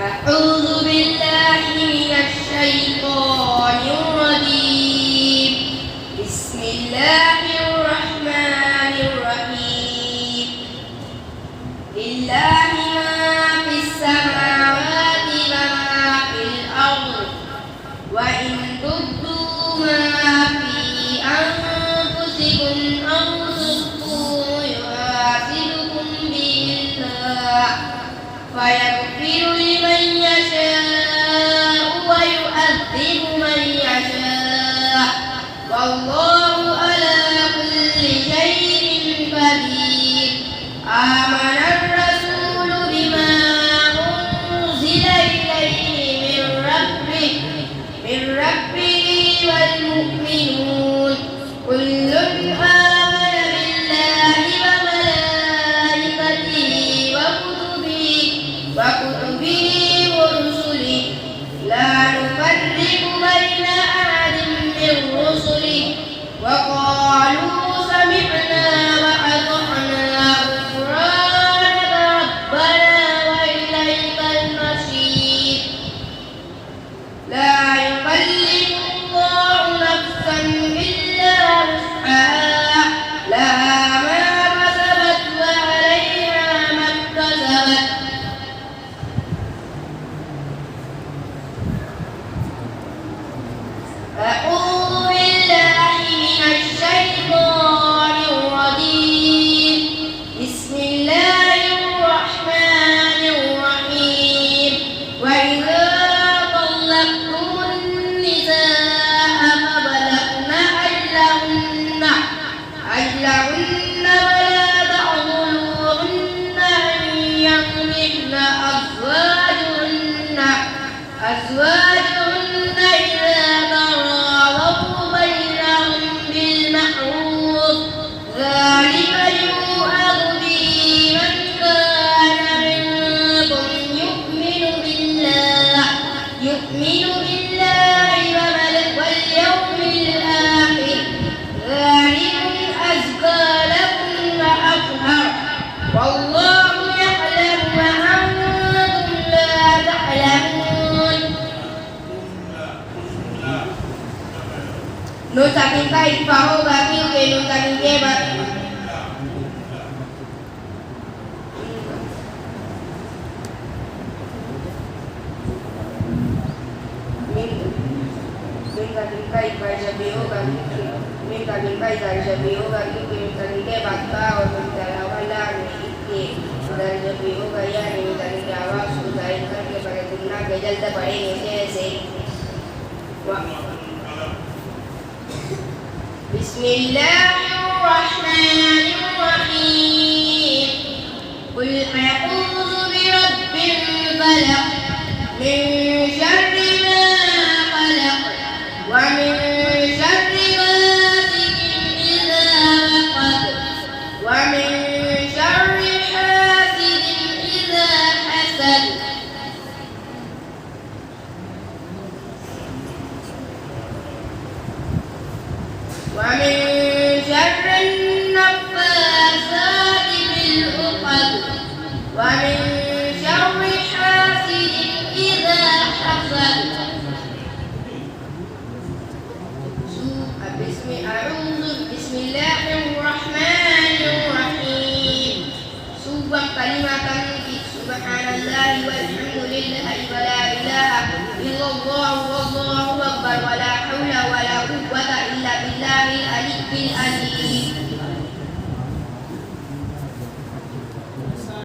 أعوذ بالله من الشيطان الرجيم. بسم الله الرحمن الرحيم. لله ما في السماوات وما في الأرض وإن تبدوا ما في أنفسكم أو تخفوه يحاسبكم به الله فيغفر لمن يشاء ويعذب من يشاء والله على كل شيء قدير. آمن الرسول بما أنزل إليه من ربه والمؤمنون كل آمن بالله وملائكته وكتبه ورسله لا نفرق بين أحد من رسله وقالوا سمعنا وأطعنا غفرانك ربنا وإليك المصير. لا يكلف الله نفسا إلا وسعها لها ما كسبت وعليها ما اكتسبت. أعوذ بالله من الشيطان الرجيم. بسم الله الرحمن الرحيم. وإذا طلقتم النساء فبلغن أجلهن فلا تعضلوهن أن ينكحن أزواجهن إذا تراضوا بينهم بالمعروف ذلك يوعظ به من كان منكم يؤمن بالله واليوم الآخر ذلكم أزكى لكم وأطهر والله يعلم وأنتم لا تعلمون. Nun saking kai faho bagi ke nun saking ke ba min saking kai pai sabio bagi min saking kai dari sabio bagi ke nun saking ke bakta o nun dari awala ni ikki dari sabio gaya ni dari awal sudah करके बड़े गुना के जलते पड़े ऐसे بسم الله الرحمن الرحيم. قل أعوذ برب الفلق من شر ما خلق ومن شر غاسق إذا وقب ومن شر حاسد إذا حسد. ومن